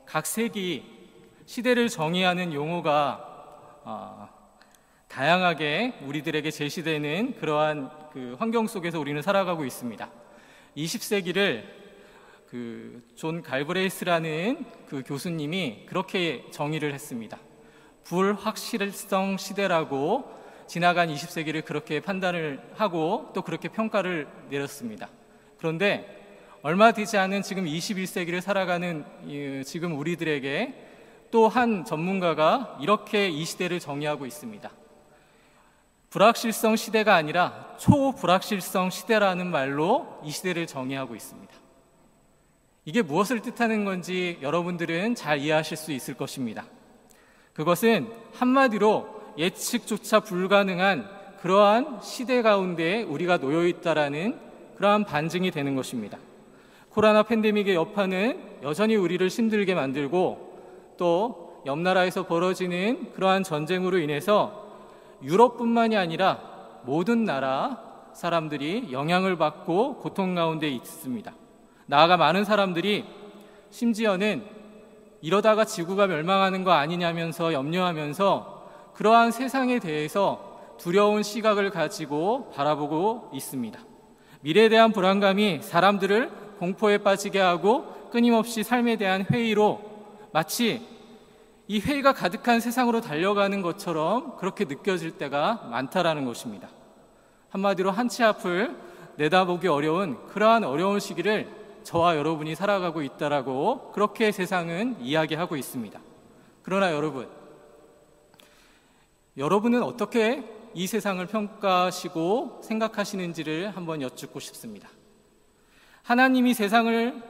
각 세기 시대를 정의하는 용어가 다양하게 우리들에게 제시되는 그러한 그 환경 속에서 우리는 살아가고 있습니다. 20세기를 존 갈브레이스라는 그 교수님이 그렇게 정의를 했습니다. 불확실성 시대라고 지나간 20세기를 그렇게 판단을 하고 또 그렇게 평가를 내렸습니다. 그런데 얼마 되지 않은 지금 21세기를 살아가는 지금 우리들에게 또 한 전문가가 이렇게 이 시대를 정의하고 있습니다. 불확실성 시대가 아니라 초불확실성 시대라는 말로 이 시대를 정의하고 있습니다. 이게 무엇을 뜻하는 건지 여러분들은 잘 이해하실 수 있을 것입니다. 그것은 한마디로 예측조차 불가능한 그러한 시대 가운데 우리가 놓여 있다라는 그러한 반증이 되는 것입니다. 코로나 팬데믹의 여파는 여전히 우리를 힘들게 만들고 또 옆나라에서 벌어지는 그러한 전쟁으로 인해서 유럽뿐만이 아니라 모든 나라 사람들이 영향을 받고 고통 가운데 있습니다. 나아가 많은 사람들이 심지어는 이러다가 지구가 멸망하는 거 아니냐면서 염려하면서 그러한 세상에 대해서 두려운 시각을 가지고 바라보고 있습니다. 미래에 대한 불안감이 사람들을 공포에 빠지게 하고 끊임없이 삶에 대한 회의로 마치 이 회의가 가득한 세상으로 달려가는 것처럼 그렇게 느껴질 때가 많다라는 것입니다. 한마디로 한치 앞을 내다보기 어려운 그러한 어려운 시기를 저와 여러분이 살아가고 있다라고 그렇게 세상은 이야기하고 있습니다. 그러나 여러분은 어떻게 이 세상을 평가하시고 생각하시는지를 한번 여쭙고 싶습니다. 하나님이 세상을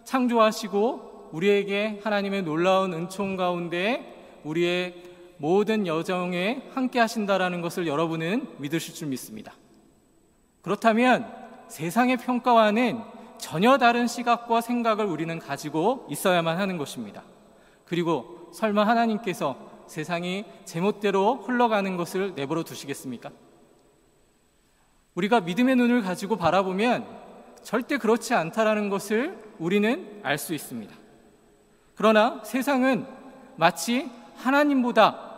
창조하시고 우리에게 하나님의 놀라운 은총 가운데 우리의 모든 여정에 함께 하신다라는 것을 여러분은 믿으실 줄 믿습니다. 그렇다면 세상의 평가와는 전혀 다른 시각과 생각을 우리는 가지고 있어야만 하는 것입니다. 그리고 설마 하나님께서 세상이 제멋대로 흘러가는 것을 내버려 두시겠습니까? 우리가 믿음의 눈을 가지고 바라보면 절대 그렇지 않다라는 것을 우리는 알 수 있습니다. 그러나 세상은 마치 하나님보다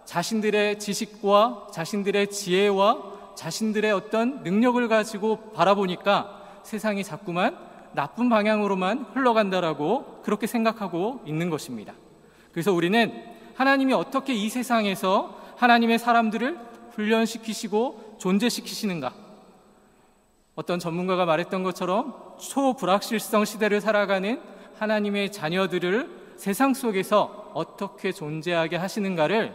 자신들의 지식과 자신들의 지혜와 자신들의 어떤 능력을 가지고 바라보니까 세상이 자꾸만 나쁜 방향으로만 흘러간다라고 그렇게 생각하고 있는 것입니다. 그래서 우리는 하나님이 어떻게 이 세상에서 하나님의 사람들을 훈련시키시고 존재시키시는가? 어떤 전문가가 말했던 것처럼 초불확실성 시대를 살아가는 하나님의 자녀들을 세상 속에서 어떻게 존재하게 하시는가를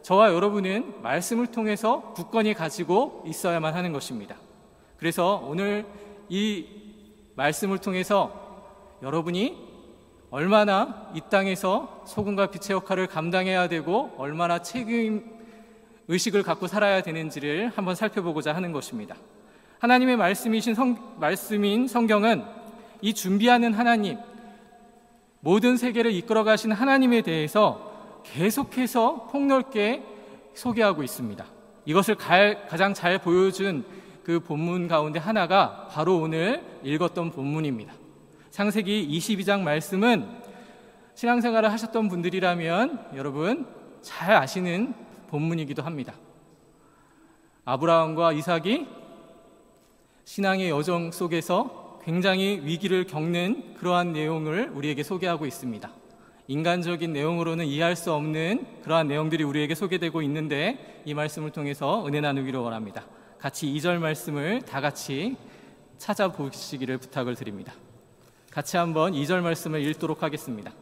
저와 여러분은 말씀을 통해서 굳건히 가지고 있어야만 하는 것입니다. 그래서 오늘 이 말씀을 통해서 여러분이 얼마나 이 땅에서 소금과 빛의 역할을 감당해야 되고 얼마나 책임 의식을 갖고 살아야 되는지를 한번 살펴보고자 하는 것입니다. 하나님의 말씀인 성경은 이 준비하는 하나님, 모든 세계를 이끌어 가신 하나님에 대해서 계속해서 폭넓게 소개하고 있습니다. 이것을 가장 잘 보여준 그 본문 가운데 하나가 바로 오늘 읽었던 본문입니다. 창세기 22장 말씀은 신앙생활을 하셨던 분들이라면 여러분 잘 아시는 본문이기도 합니다. 아브라함과 이삭이 신앙의 여정 속에서 굉장히 위기를 겪는 그러한 내용을 우리에게 소개하고 있습니다. 인간적인 내용으로는 이해할 수 없는 그러한 내용들이 우리에게 소개되고 있는데 이 말씀을 통해서 은혜 나누기를 원합니다. 같이 2절 말씀을 다 같이 찾아보시기를 부탁을 드립니다. 같이 한번 2절 말씀을 읽도록 하겠습니다.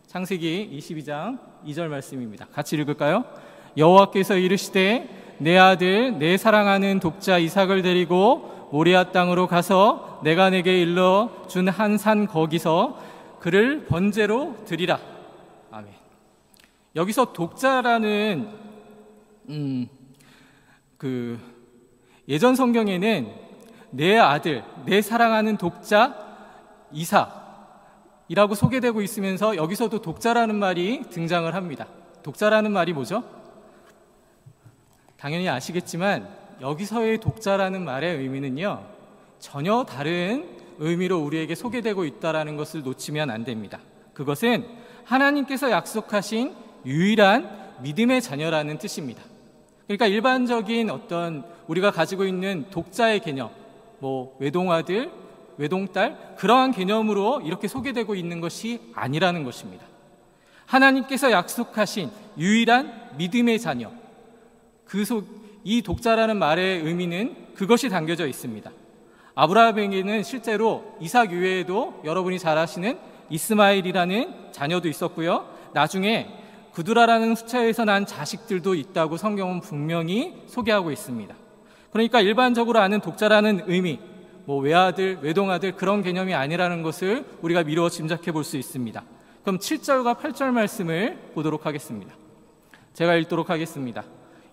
창세기 22장 2절 말씀입니다. 같이 읽을까요? 여호와께서 이르시되 내 아들 내 사랑하는 독자 이삭을 데리고 모리아 땅으로 가서 내가 내게 일러 준 한 산 거기서 그를 번제로 드리라. 아멘. 여기서 독자라는 예전 성경에는 내 아들, 내 사랑하는 독자 이삭이라고 소개되고 있으면서 여기서도 독자라는 말이 등장을 합니다. 독자라는 말이 뭐죠? 당연히 아시겠지만 여기서의 독자라는 말의 의미는요, 전혀 다른 의미로 우리에게 소개되고 있다는 것을 놓치면 안 됩니다. 그것은 하나님께서 약속하신 유일한 믿음의 자녀라는 뜻입니다. 그러니까 일반적인 어떤 우리가 가지고 있는 독자의 개념, 외동아들, 외동딸, 그러한 개념으로 이렇게 소개되고 있는 것이 아니라는 것입니다. 하나님께서 약속하신 유일한 믿음의 자녀, 이 독자라는 말의 의미는 그것이 담겨져 있습니다. 아브라함에게는 실제로 이삭 이외에도 여러분이 잘 아시는 이스마엘이라는 자녀도 있었고요. 나중에 구두라라는 후처에서 난 자식들도 있다고 성경은 분명히 소개하고 있습니다. 그러니까 일반적으로 아는 독자라는 의미, 외아들, 외동아들 그런 개념이 아니라는 것을 우리가 미루어 짐작해 볼 수 있습니다. 그럼 7절과 8절 말씀을 보도록 하겠습니다. 제가 읽도록 하겠습니다.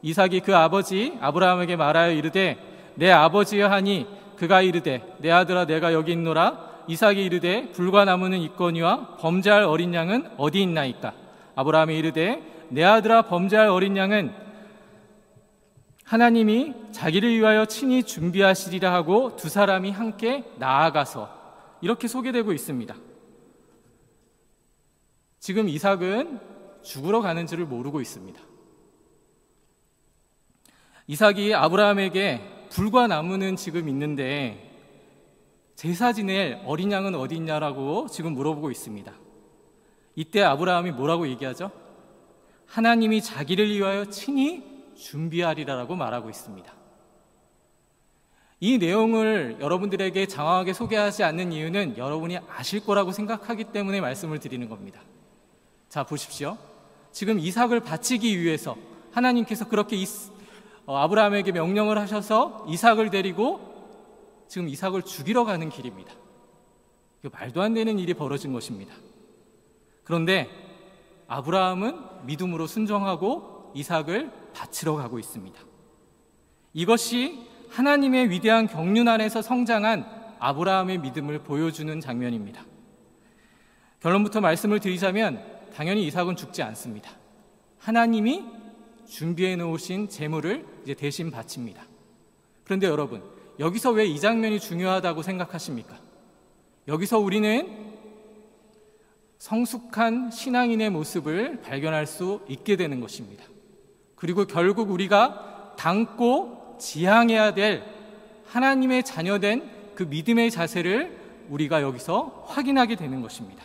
이삭이 그 아버지 아브라함에게 말하여 이르되 내 아버지여 하니 그가 이르되 내 아들아 내가 여기 있노라. 이삭이 이르되 불과 나무는 있거니와 범죄할 어린 양은 어디 있나이까. 아브라함이 이르되 내 아들아 범죄할 어린 양은 하나님이 자기를 위하여 친히 준비하시리라 하고 두 사람이 함께 나아가서 이렇게 소개되고 있습니다. 지금 이삭은 죽으러 가는지를 모르고 있습니다. 이삭이 아브라함에게 불과 나무는 지금 있는데 제사 지낼 어린 양은 어디 있냐라고 지금 물어보고 있습니다. 이때 아브라함이 뭐라고 얘기하죠? 하나님이 자기를 위하여 친히 준비하리라라고 말하고 있습니다. 이 내용을 여러분들에게 장황하게 소개하지 않는 이유는 여러분이 아실 거라고 생각하기 때문에 말씀을 드리는 겁니다. 자, 보십시오. 지금 이삭을 바치기 위해서 하나님께서 그렇게 아브라함에게 명령을 하셔서 이삭을 데리고 지금 이삭을 죽이러 가는 길입니다. 말도 안 되는 일이 벌어진 것입니다. 그런데 아브라함은 믿음으로 순종하고 이삭을 바치러 가고 있습니다. 이것이 하나님의 위대한 경륜 안에서 성장한 아브라함의 믿음을 보여주는 장면입니다. 결론부터 말씀을 드리자면 당연히 이삭은 죽지 않습니다. 하나님이 준비해 놓으신 제물을 이제 대신 바칩니다. 그런데 여러분, 여기서 왜 이 장면이 중요하다고 생각하십니까? 여기서 우리는 성숙한 신앙인의 모습을 발견할 수 있게 되는 것입니다. 그리고 결국 우리가 닮고 지향해야 될 하나님의 자녀된 그 믿음의 자세를 우리가 여기서 확인하게 되는 것입니다.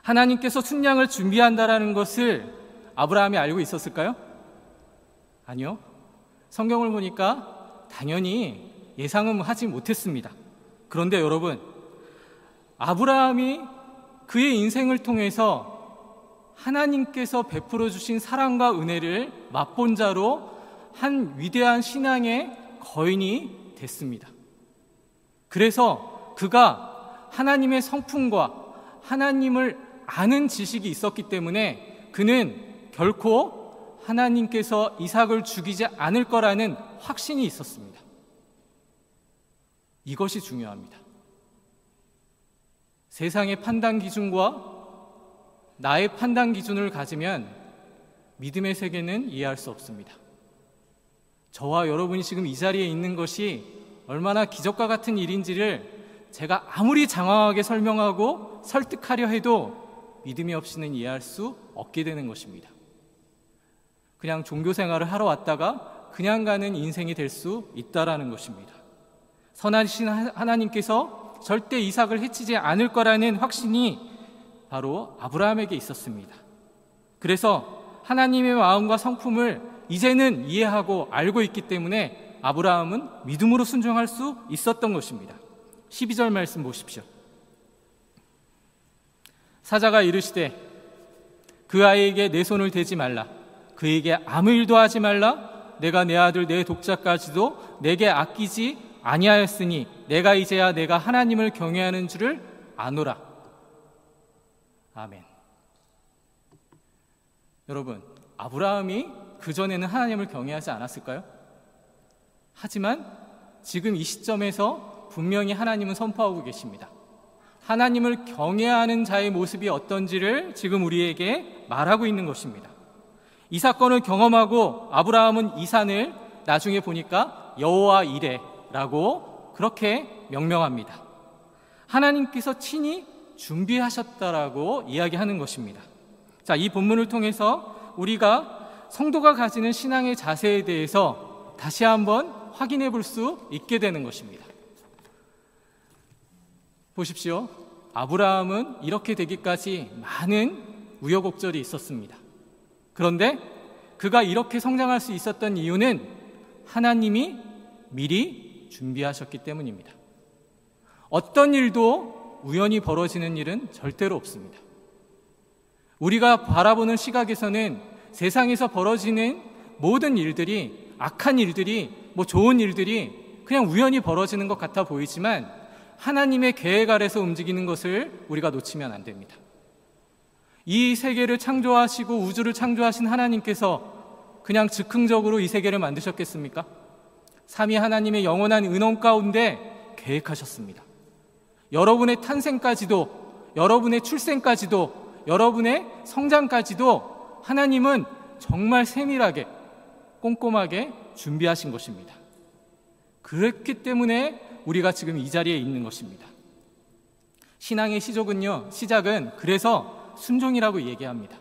하나님께서 순양을 준비한다라는 것을 아브라함이 알고 있었을까요? 아니요. 성경을 보니까 당연히 예상은 하지 못했습니다. 그런데 여러분, 아브라함이 그의 인생을 통해서 하나님께서 베풀어 주신 사랑과 은혜를 맛본 자로 한 위대한 신앙의 거인이 됐습니다. 그래서 그가 하나님의 성품과 하나님을 아는 지식이 있었기 때문에 그는 결코 하나님께서 이삭을 죽이지 않을 거라는 확신이 있었습니다. 이것이 중요합니다. 세상의 판단 기준과 나의 판단 기준을 가지면 믿음의 세계는 이해할 수 없습니다. 저와 여러분이 지금 이 자리에 있는 것이 얼마나 기적과 같은 일인지를 제가 아무리 장황하게 설명하고 설득하려 해도 믿음이 없이는 이해할 수 없게 되는 것입니다. 그냥 종교 생활을 하러 왔다가 그냥 가는 인생이 될 수 있다라는 것입니다. 선하신 하나님께서 절대 이삭을 해치지 않을 거라는 확신이 바로 아브라함에게 있었습니다. 그래서 하나님의 마음과 성품을 이제는 이해하고 알고 있기 때문에 아브라함은 믿음으로 순종할 수 있었던 것입니다. 12절 말씀 보십시오. 사자가 이르시되 그 아이에게 내 손을 대지 말라. 그에게 아무 일도 하지 말라. 내가 내 아들 내 독자까지도 내게 아끼지 아니하였으니 내가 이제야 내가 하나님을 경외하는 줄을 아노라. 아멘. 여러분, 아브라함이 그전에는 하나님을 경외하지 않았을까요? 하지만 지금 이 시점에서 분명히 하나님은 선포하고 계십니다. 하나님을 경외하는 자의 모습이 어떤지를 지금 우리에게 말하고 있는 것입니다. 이 사건을 경험하고 아브라함은 이 산을 나중에 보니까 여호와 이레라고 그렇게 명명합니다. 하나님께서 친히 준비하셨다라고 이야기하는 것입니다. 자, 이 본문을 통해서 우리가 성도가 가지는 신앙의 자세에 대해서 다시 한번 확인해 볼 수 있게 되는 것입니다. 보십시오. 아브라함은 이렇게 되기까지 많은 우여곡절이 있었습니다. 그런데 그가 이렇게 성장할 수 있었던 이유는 하나님이 미리 준비하셨기 때문입니다. 어떤 일도 우연히 벌어지는 일은 절대로 없습니다. 우리가 바라보는 시각에서는 세상에서 벌어지는 모든 일들이, 악한 일들이, 좋은 일들이 그냥 우연히 벌어지는 것 같아 보이지만 하나님의 계획 아래서 움직이는 것을 우리가 놓치면 안 됩니다. 이 세계를 창조하시고 우주를 창조하신 하나님께서 그냥 즉흥적으로 이 세계를 만드셨겠습니까? 삼위 하나님의 영원한 은원 가운데 계획하셨습니다. 여러분의 탄생까지도, 여러분의 출생까지도, 여러분의 성장까지도 하나님은 정말 세밀하게, 꼼꼼하게 준비하신 것입니다. 그렇기 때문에 우리가 지금 이 자리에 있는 것입니다. 신앙의 시작은 그래서 순종이라고 얘기합니다.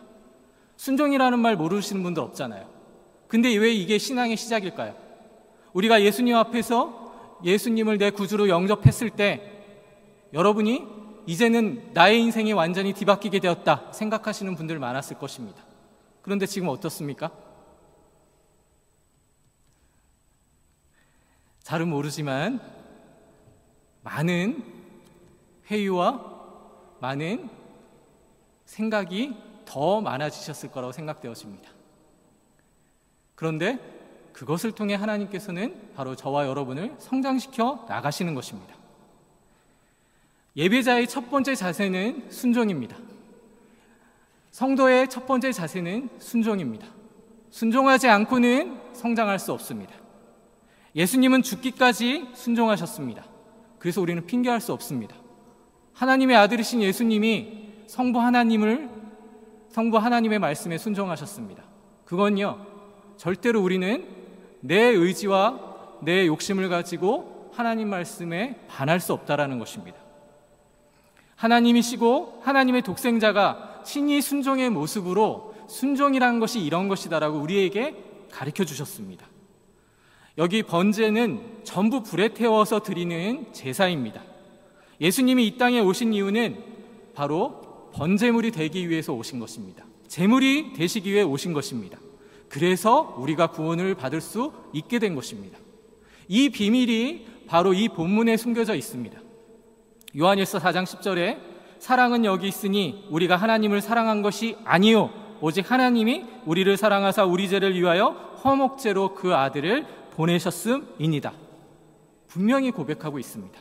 순종이라는 말 모르시는 분들 없잖아요. 근데 왜 이게 신앙의 시작일까요? 우리가 예수님 앞에서 예수님을 내 구주로 영접했을 때 여러분이 이제는 나의 인생이 완전히 뒤바뀌게 되었다 생각하시는 분들 많았을 것입니다. 그런데 지금 어떻습니까? 잘은 모르지만 많은 회유와 많은 생각이 더 많아지셨을 거라고 생각되어집니다. 그런데 그것을 통해 하나님께서는 바로 저와 여러분을 성장시켜 나가시는 것입니다. 예배자의 첫 번째 자세는 순종입니다. 성도의 첫 번째 자세는 순종입니다. 순종하지 않고는 성장할 수 없습니다. 예수님은 죽기까지 순종하셨습니다. 그래서 우리는 핑계할 수 없습니다. 하나님의 아들이신 예수님이 성부 하나님의 말씀에 순종하셨습니다. 그건요, 절대로 우리는 내 의지와 내 욕심을 가지고 하나님 말씀에 반할 수 없다라는 것입니다. 하나님이시고 하나님의 독생자가 친히 순종의 모습으로 순종이라는 것이 이런 것이다라고 우리에게 가르쳐 주셨습니다. 여기 번제는 전부 불에 태워서 드리는 제사입니다. 예수님이 이 땅에 오신 이유는 바로 번제물이 되기 위해서 오신 것입니다. 제물이 되시기 위해 오신 것입니다. 그래서 우리가 구원을 받을 수 있게 된 것입니다. 이 비밀이 바로 이 본문에 숨겨져 있습니다. 요한일서 4장 10절에 사랑은 여기 있으니 우리가 하나님을 사랑한 것이 아니요 오직 하나님이 우리를 사랑하사 우리 죄를 위하여 화목제로 그 아들을 보내셨음이니이다. 분명히 고백하고 있습니다.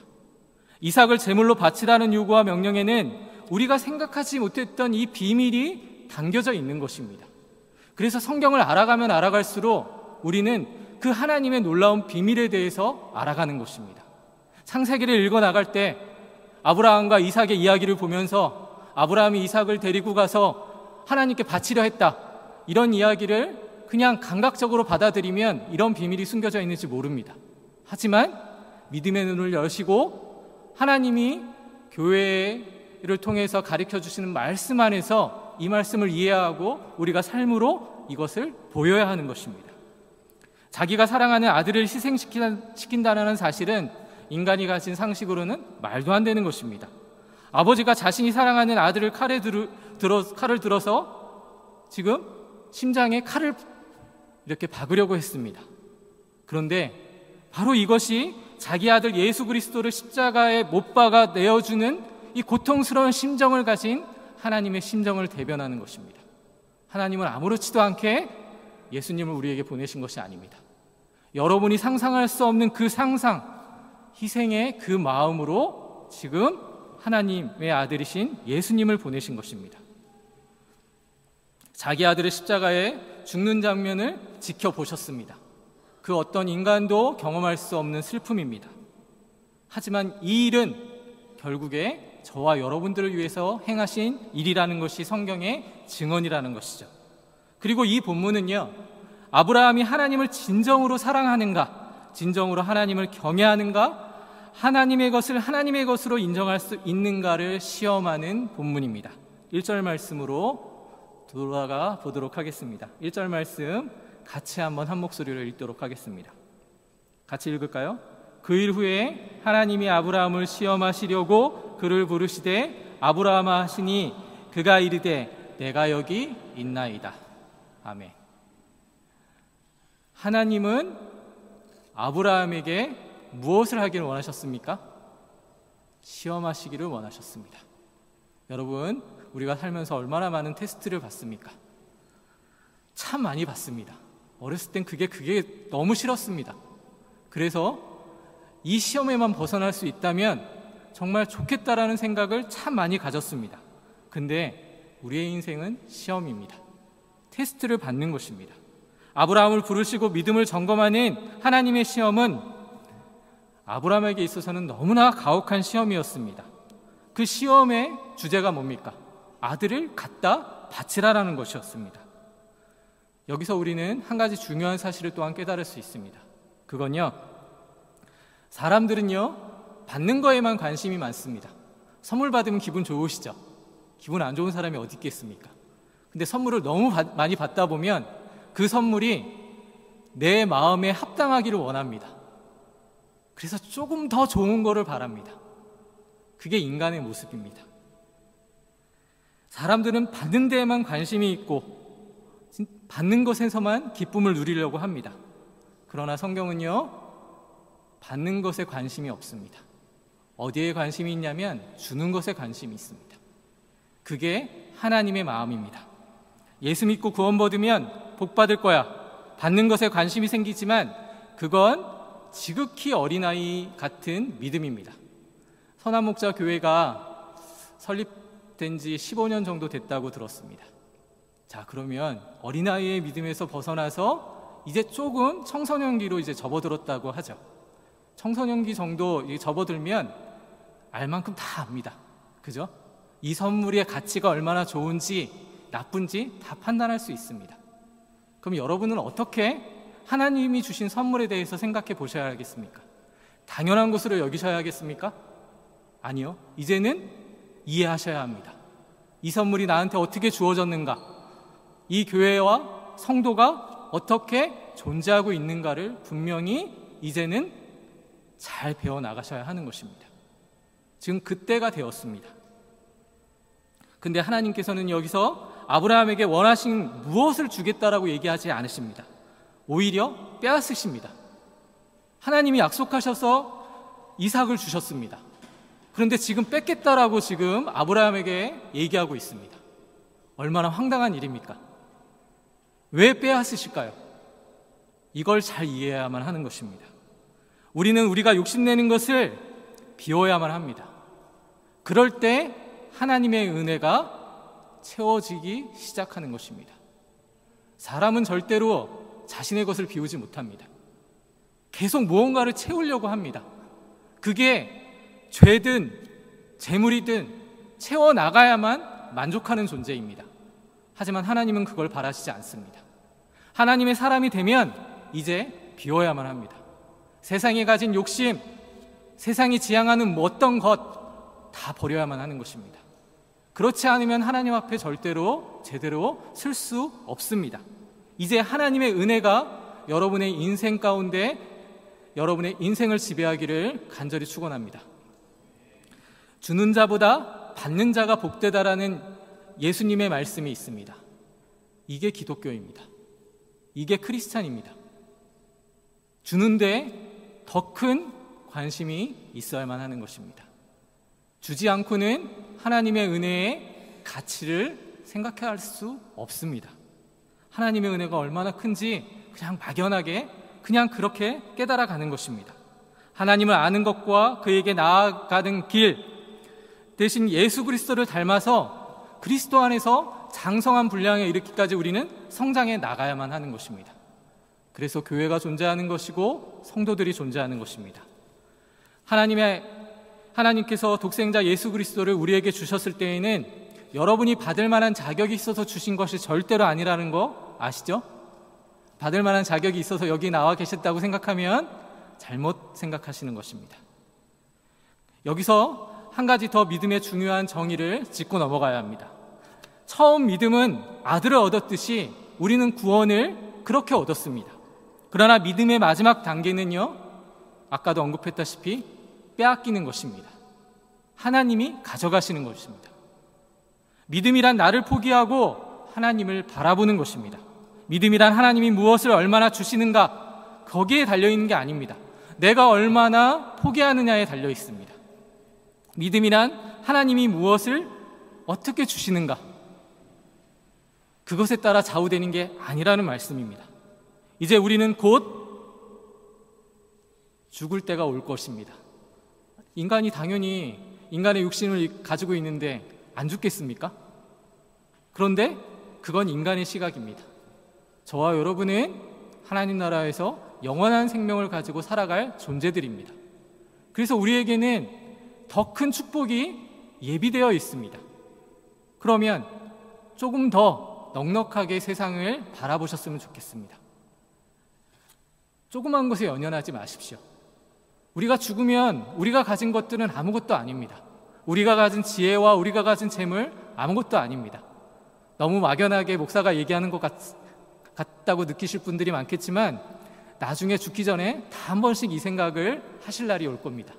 이삭을 제물로 바치라는 요구와 명령에는 우리가 생각하지 못했던 이 비밀이 담겨져 있는 것입니다. 그래서 성경을 알아가면 알아갈수록 우리는 그 하나님의 놀라운 비밀에 대해서 알아가는 것입니다. 창세기를 읽어나갈 때 아브라함과 이삭의 이야기를 보면서 아브라함이 이삭을 데리고 가서 하나님께 바치려 했다, 이런 이야기를 그냥 감각적으로 받아들이면 이런 비밀이 숨겨져 있는지 모릅니다. 하지만 믿음의 눈을 여시고 하나님이 교회를 통해서 가르쳐 주시는 말씀 안에서 이 말씀을 이해하고 우리가 삶으로 이것을 보여야 하는 것입니다. 자기가 사랑하는 아들을 희생시킨다는 사실은 인간이 가진 상식으로는 말도 안 되는 것입니다. 아버지가 자신이 사랑하는 아들을 칼을 들어서 지금 심장에 칼을 이렇게 박으려고 했습니다. 그런데 바로 이것이 자기 아들 예수 그리스도를 십자가에 못 박아 내어주는 이 고통스러운 심정을 가진 하나님의 심정을 대변하는 것입니다. 하나님은 아무렇지도 않게 예수님을 우리에게 보내신 것이 아닙니다. 여러분이 상상할 수 없는 그 상상, 희생의 그 마음으로 지금 하나님의 아들이신 예수님을 보내신 것입니다. 자기 아들의 십자가에 죽는 장면을 지켜보셨습니다. 그 어떤 인간도 경험할 수 없는 슬픔입니다. 하지만 이 일은 결국에 저와 여러분들을 위해서 행하신 일이라는 것이 성경의 증언이라는 것이죠. 그리고 이 본문은요, 아브라함이 하나님을 진정으로 사랑하는가, 진정으로 하나님을 경외하는가, 하나님의 것을 하나님의 것으로 인정할 수 있는가를 시험하는 본문입니다. 1절 말씀으로 돌아가 보도록 하겠습니다. 1절 말씀 같이 한번 한 목소리로 읽도록 하겠습니다. 같이 읽을까요? 그 일 후에 하나님이 아브라함을 시험하시려고 그를 부르시되 아브라함아 하시니 그가 이르되 내가 여기 있나이다. 아멘. 하나님은 아브라함에게 무엇을 하기를 원하셨습니까? 시험하시기를 원하셨습니다. 여러분, 우리가 살면서 얼마나 많은 테스트를 받습니까? 참 많이 받습니다. 어렸을 땐 그게 너무 싫었습니다. 그래서 이 시험에만 벗어날 수 있다면 정말 좋겠다라는 생각을 참 많이 가졌습니다. 근데 우리의 인생은 시험입니다. 테스트를 받는 것입니다. 아브라함을 부르시고 믿음을 점검하는 하나님의 시험은 아브라함에게 있어서는 너무나 가혹한 시험이었습니다. 그 시험의 주제가 뭡니까? 아들을 갖다 바치라라는 것이었습니다. 여기서 우리는 한 가지 중요한 사실을 또한 깨달을 수 있습니다. 그건요, 사람들은요 받는 거에만 관심이 많습니다. 선물 받으면 기분 좋으시죠? 기분 안 좋은 사람이 어디 있겠습니까? 근데 선물을 너무 많이 받다 보면 그 선물이 내 마음에 합당하기를 원합니다. 그래서 조금 더 좋은 거를 바랍니다. 그게 인간의 모습입니다. 사람들은 받는 데에만 관심이 있고 받는 것에서만 기쁨을 누리려고 합니다. 그러나 성경은요, 받는 것에 관심이 없습니다. 어디에 관심이 있냐면 주는 것에 관심이 있습니다. 그게 하나님의 마음입니다. 예수 믿고 구원 받으면 복 받을 거야. 받는 것에 관심이 생기지만 그건 지극히 어린아이 같은 믿음입니다. 선한목자 교회가 설립된 지 15년 정도 됐다고 들었습니다. 자, 그러면 어린아이의 믿음에서 벗어나서 이제 조금 청소년기로 이제 접어들었다고 하죠. 청소년기 정도 접어들면 알 만큼 다 압니다. 그죠? 이 선물의 가치가 얼마나 좋은지 나쁜지 다 판단할 수 있습니다. 그럼 여러분은 어떻게 하나님이 주신 선물에 대해서 생각해 보셔야겠습니까? 당연한 것으로 여기셔야겠습니까? 아니요. 이제는 이해하셔야 합니다. 이 선물이 나한테 어떻게 주어졌는가? 이 교회와 성도가 어떻게 존재하고 있는가를 분명히 이제는 잘 배워나가셔야 하는 것입니다. 지금 그때가 되었습니다. 근데 하나님께서는 여기서 아브라함에게 원하신 무엇을 주겠다라고 얘기하지 않으십니다. 오히려 빼앗으십니다. 하나님이 약속하셔서 이삭을 주셨습니다. 그런데 지금 뺏겠다라고 지금 아브라함에게 얘기하고 있습니다. 얼마나 황당한 일입니까? 왜 빼앗으실까요? 이걸 잘 이해해야만 하는 것입니다. 우리는 우리가 욕심내는 것을 비워야만 합니다. 그럴 때 하나님의 은혜가 채워지기 시작하는 것입니다. 사람은 절대로 자신의 것을 비우지 못합니다. 계속 무언가를 채우려고 합니다. 그게 죄든 재물이든 채워나가야만 만족하는 존재입니다. 하지만 하나님은 그걸 바라시지 않습니다. 하나님의 사람이 되면 이제 비워야만 합니다. 세상에 가진 욕심, 세상이 지향하는 어떤 것 다 버려야만 하는 것입니다. 그렇지 않으면 하나님 앞에 절대로 제대로 쓸 수 없습니다. 이제 하나님의 은혜가 여러분의 인생 가운데 여러분의 인생을 지배하기를 간절히 축원합니다. 주는 자보다 받는 자가 복되다라는 예수님의 말씀이 있습니다. 이게 기독교입니다. 이게 크리스찬입니다. 주는데 더 큰 관심이 있어야만 하는 것입니다. 주지 않고는 하나님의 은혜의 가치를 생각할 수 없습니다. 하나님의 은혜가 얼마나 큰지 그냥 막연하게 그냥 그렇게 깨달아가는 것입니다. 하나님을 아는 것과 그에게 나아가는 길 대신 예수 그리스도를 닮아서 그리스도 안에서 장성한 분량에 이르기까지 우리는 성장해 나가야만 하는 것입니다. 그래서 교회가 존재하는 것이고 성도들이 존재하는 것입니다. 하나님께서 독생자 예수 그리스도를 우리에게 주셨을 때에는 여러분이 받을 만한 자격이 있어서 주신 것이 절대로 아니라는 거 아시죠? 받을 만한 자격이 있어서 여기 나와 계셨다고 생각하면 잘못 생각하시는 것입니다. 여기서 한 가지 더 믿음의 중요한 정의를 짚고 넘어가야 합니다. 처음 믿음은 아들을 얻었듯이 우리는 구원을 그렇게 얻었습니다. 그러나 믿음의 마지막 단계는요, 아까도 언급했다시피 빼앗기는 것입니다. 하나님이 가져가시는 것입니다. 믿음이란 나를 포기하고 하나님을 바라보는 것입니다. 믿음이란 하나님이 무엇을 얼마나 주시는가, 거기에 달려있는 게 아닙니다. 내가 얼마나 포기하느냐에 달려 있습니다. 믿음이란 하나님이 무엇을 어떻게 주시는가, 그것에 따라 좌우되는 게 아니라는 말씀입니다. 이제 우리는 곧 죽을 때가 올 것입니다. 인간이 당연히 인간의 육신을 가지고 있는데 안 죽겠습니까? 그런데 그건 인간의 시각입니다. 저와 여러분은 하나님 나라에서 영원한 생명을 가지고 살아갈 존재들입니다. 그래서 우리에게는 더 큰 축복이 예비되어 있습니다. 그러면 조금 더 넉넉하게 세상을 바라보셨으면 좋겠습니다. 조그만 것에 연연하지 마십시오. 우리가 죽으면 우리가 가진 것들은 아무것도 아닙니다. 우리가 가진 지혜와 우리가 가진 재물 아무것도 아닙니다. 너무 막연하게 목사가 얘기하는 것 같다고 느끼실 분들이 많겠지만 나중에 죽기 전에 다 한 번씩 이 생각을 하실 날이 올 겁니다.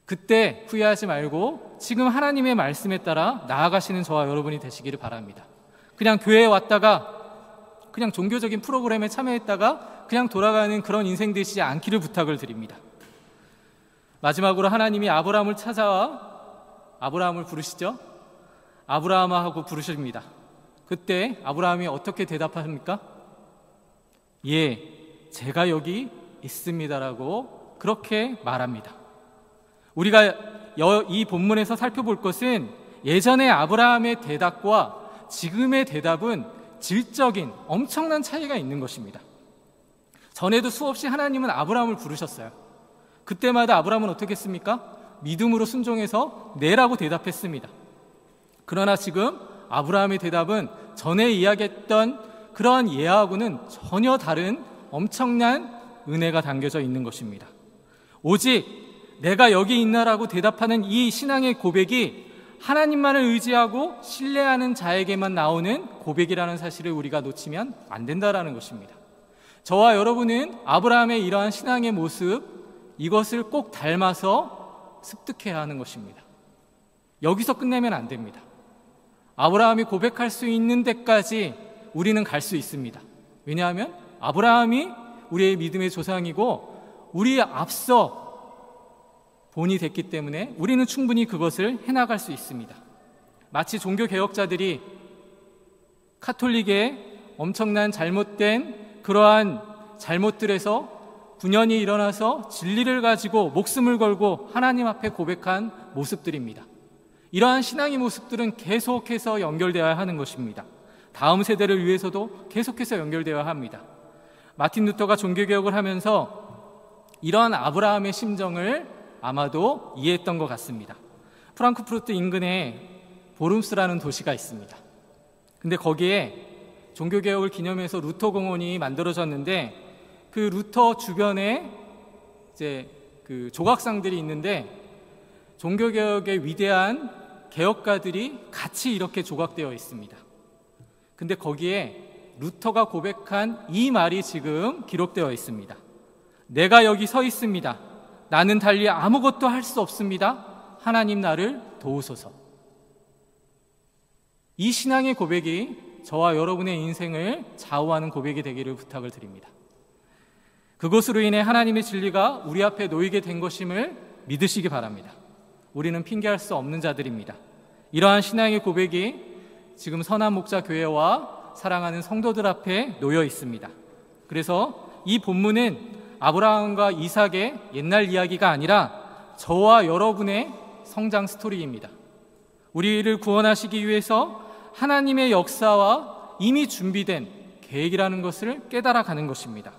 그때 후회하지 말고 지금 하나님의 말씀에 따라 나아가시는 저와 여러분이 되시기를 바랍니다. 그냥 교회에 왔다가 그냥 종교적인 프로그램에 참여했다가 그냥 돌아가는 그런 인생 되시지 않기를 부탁을 드립니다. 마지막으로 하나님이 아브라함을 찾아와 아브라함을 부르시죠. 아브라함아 하고 부르십니다. 그때 아브라함이 어떻게 대답합니까? 예, 제가 여기 있습니다라고 그렇게 말합니다. 우리가 이 본문에서 살펴볼 것은 예전의 아브라함의 대답과 지금의 대답은 질적인 엄청난 차이가 있는 것입니다. 전에도 수없이 하나님은 아브라함을 부르셨어요. 그때마다 아브라함은 어떻게 했습니까? 믿음으로 순종해서 네라고 대답했습니다. 그러나 지금 아브라함의 대답은 전에 이야기했던 그러한 예하고는 전혀 다른 엄청난 은혜가 담겨져 있는 것입니다. 오직 내가 여기 있나라고 대답하는 이 신앙의 고백이 하나님만을 의지하고 신뢰하는 자에게만 나오는 고백이라는 사실을 우리가 놓치면 안 된다라는 것입니다. 저와 여러분은 아브라함의 이러한 신앙의 모습, 이것을 꼭 닮아서 습득해야 하는 것입니다. 여기서 끝내면 안 됩니다. 아브라함이 고백할 수 있는 데까지 우리는 갈 수 있습니다. 왜냐하면 아브라함이 우리의 믿음의 조상이고 우리의 앞서 본이 됐기 때문에 우리는 충분히 그것을 해나갈 수 있습니다. 마치 종교개혁자들이 카톨릭의 엄청난 잘못된 그러한 잘못들에서 분연히 일어나서 진리를 가지고 목숨을 걸고 하나님 앞에 고백한 모습들입니다. 이러한 신앙의 모습들은 계속해서 연결되어야 하는 것입니다. 다음 세대를 위해서도 계속해서 연결되어야 합니다. 마틴 루터가 종교개혁을 하면서 이러한 아브라함의 심정을 아마도 이해했던 것 같습니다. 프랑크푸르트 인근에 보름스라는 도시가 있습니다. 근데 거기에 종교개혁을 기념해서 루터 공원이 만들어졌는데 그 루터 주변에 이제 그 조각상들이 있는데 종교개혁의 위대한 개혁가들이 같이 이렇게 조각되어 있습니다. 근데 거기에 루터가 고백한 이 말이 지금 기록되어 있습니다. 내가 여기 서 있습니다. 나는 달리 아무것도 할 수 없습니다. 하나님 나를 도우소서. 이 신앙의 고백이 저와 여러분의 인생을 좌우하는 고백이 되기를 부탁을 드립니다. 그것으로 인해 하나님의 진리가 우리 앞에 놓이게 된 것임을 믿으시기 바랍니다. 우리는 핑계할 수 없는 자들입니다. 이러한 신앙의 고백이 지금 선한 목자 교회와 사랑하는 성도들 앞에 놓여 있습니다. 그래서 이 본문은 아브라함과 이삭의 옛날 이야기가 아니라 저와 여러분의 성장 스토리입니다. 우리를 구원하시기 위해서 하나님의 역사와 이미 준비된 계획이라는 것을 깨달아가는 것입니다.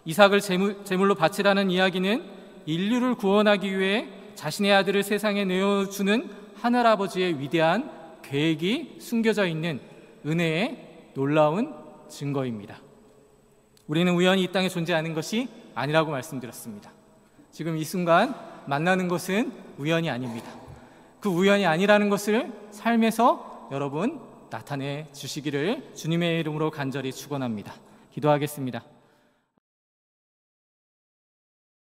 이삭을 제물로 바치라는 이야기는 인류를 구원하기 위해 자신의 아들을 세상에 내어주는 하늘아버지의 위대한 계획이 숨겨져 있는 은혜의 놀라운 증거입니다. 우리는 우연히 이 땅에 존재하는 것이 아니라고 말씀드렸습니다. 지금 이 순간 만나는 것은 우연이 아닙니다. 그 우연이 아니라는 것을 삶에서 여러분 나타내 주시기를 주님의 이름으로 간절히 축원합니다. 기도하겠습니다.